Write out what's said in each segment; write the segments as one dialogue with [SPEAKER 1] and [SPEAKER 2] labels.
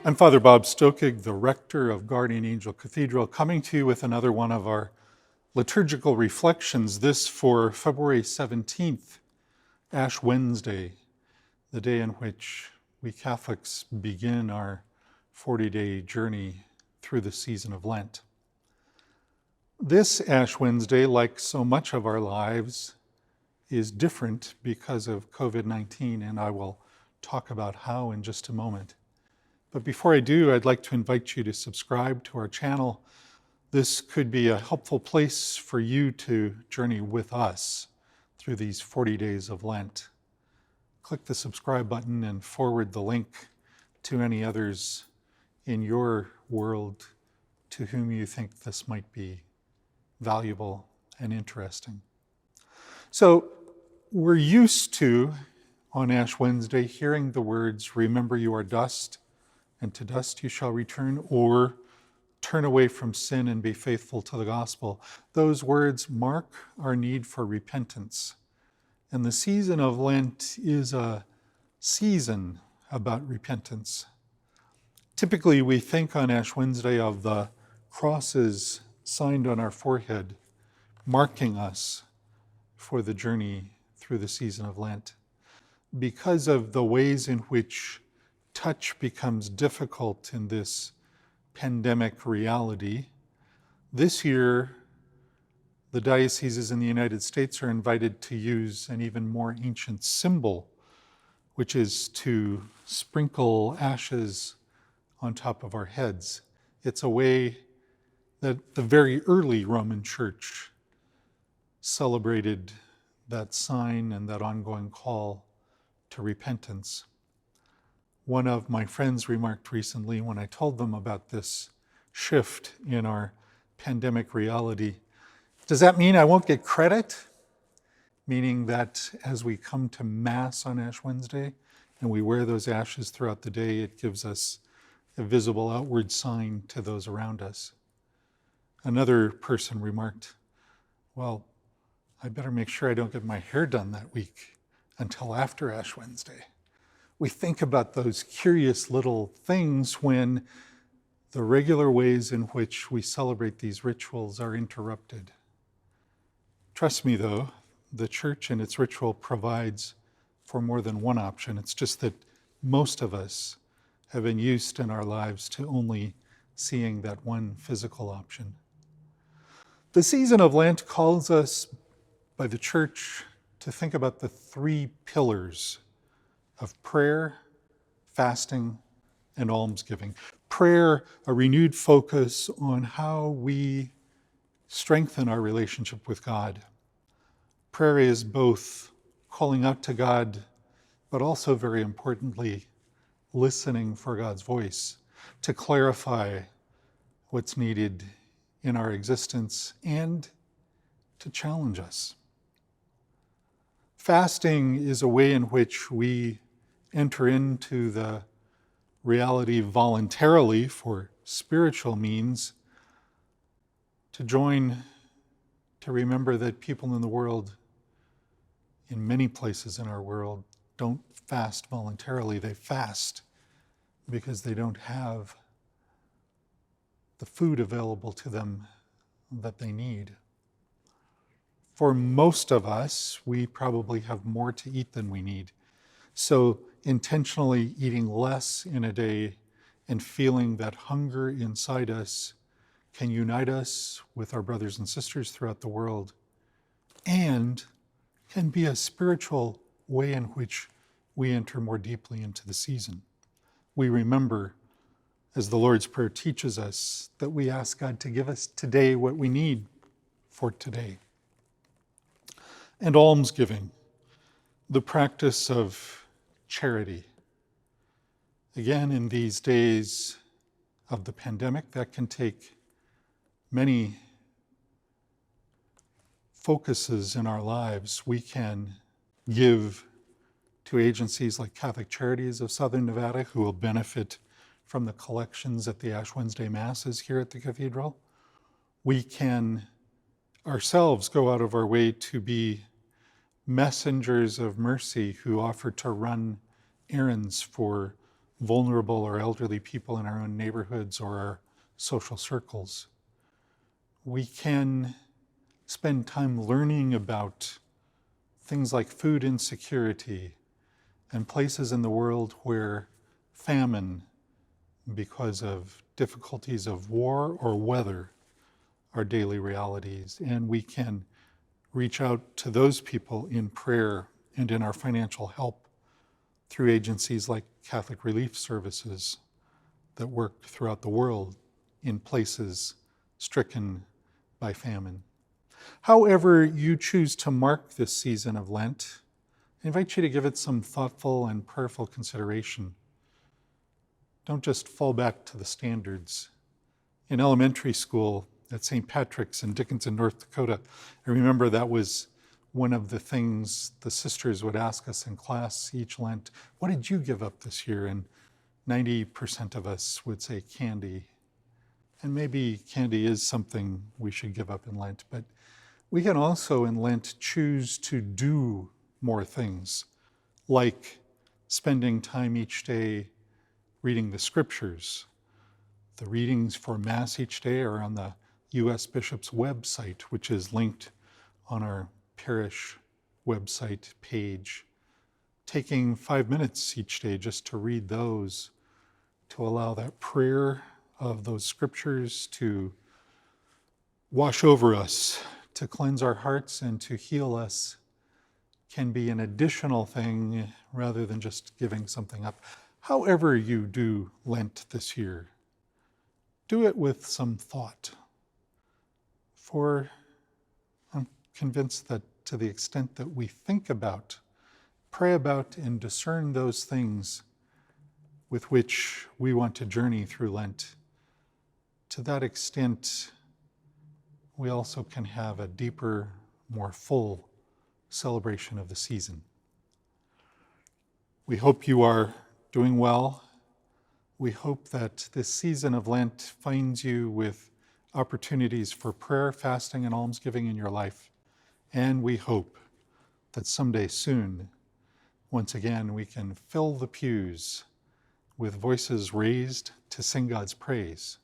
[SPEAKER 1] I'm Father Bob Stokig, the rector of Guardian Angel Cathedral, coming to you with another one of our liturgical reflections, this for February 17th, Ash Wednesday, the day in which we Catholics begin our 40-day journey through the season of Lent. This Ash Wednesday, like so much of our lives, is different because of COVID-19, and I will talk about how in just a moment. But before I do, I'd like to invite you to subscribe to our channel. This could be a helpful place for you to journey with us through these 40 days of Lent. Click the subscribe button and forward the link to any others in your world to whom you think this might be valuable and interesting. So we're used to, on Ash Wednesday, hearing the words, "Remember you are dust, and to dust you shall return," or "turn away from sin and be faithful to the gospel." Those words mark our need for repentance. And the season of Lent is a season about repentance. Typically, we think on Ash Wednesday of the crosses signed on our forehead, marking us for the journey through the season of Lent. Because of the ways in which touch becomes difficult in this pandemic reality, this year, the dioceses in the United States are invited to use an even more ancient symbol, which is to sprinkle ashes on top of our heads. It's a way that the very early Roman Church celebrated that sign and that ongoing call to repentance. One of my friends remarked recently when I told them about this shift in our pandemic reality, "Does that mean I won't get credit?" Meaning that as we come to Mass on Ash Wednesday and we wear those ashes throughout the day, it gives us a visible outward sign to those around us. Another person remarked, "Well, I better make sure I don't get my hair done that week until after Ash Wednesday." We think about those curious little things when the regular ways in which we celebrate these rituals are interrupted. Trust me, though, the Church and its ritual provides for more than one option. It's just that most of us have been used in our lives to only seeing that one physical option. The season of Lent calls us by the Church to think about the three pillars of prayer, fasting, and almsgiving. Prayer, a renewed focus on how we strengthen our relationship with God. Prayer is both calling out to God, but also very importantly, listening for God's voice to clarify what's needed in our existence and to challenge us. Fasting is a way in which we enter into the reality voluntarily for spiritual means, to join, to remember that people in the world, in many places in our world, don't fast voluntarily. They fast because they don't have the food available to them that they need. For most of us, we probably have more to eat than we need. So intentionally eating less in a day and feeling that hunger inside us can unite us with our brothers and sisters throughout the world and can be a spiritual way in which we enter more deeply into the season. We remember, as the Lord's Prayer teaches us, that we ask God to give us today what we need for today. And almsgiving, the practice of charity. Again, in these days of the pandemic, that can take many focuses in our lives. We can give to agencies like Catholic Charities of Southern Nevada, who will benefit from the collections at the Ash Wednesday Masses here at the Cathedral. We can ourselves go out of our way to be messengers of mercy who offer to run errands for vulnerable or elderly people in our own neighborhoods or our social circles. We can spend time learning about things like food insecurity and places in the world where famine, because of difficulties of war or weather, are daily realities. And we can reach out to those people in prayer and in our financial help through agencies like Catholic Relief Services that work throughout the world in places stricken by famine. However you choose to mark this season of Lent, I invite you to give it some thoughtful and prayerful consideration. Don't just fall back to the standards. In elementary school at St. Patrick's in Dickinson, North Dakota, I remember that was one of the things the sisters would ask us in class each Lent. What did you give up this year? And 90% of us would say candy. And maybe candy is something we should give up in Lent, but we can also in Lent choose to do more things, like spending time each day reading the scriptures. The readings for Mass each day are on the U.S. Bishop's website, which is linked on our parish website page. Taking 5 minutes each day just to read those, to allow that prayer of those scriptures to wash over us, to cleanse our hearts and to heal us, can be an additional thing rather than just giving something up. However you do Lent this year, do it with some thought. For I'm convinced that to the extent that we think about, pray about, and discern those things with which we want to journey through Lent, to that extent, we also can have a deeper, more full celebration of the season. We hope you are doing well. We hope that this season of Lent finds you with opportunities for prayer, fasting, and almsgiving in your life. And we hope that someday soon, once again, we can fill the pews with voices raised to sing God's praise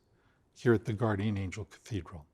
[SPEAKER 1] here at the Guardian Angel Cathedral.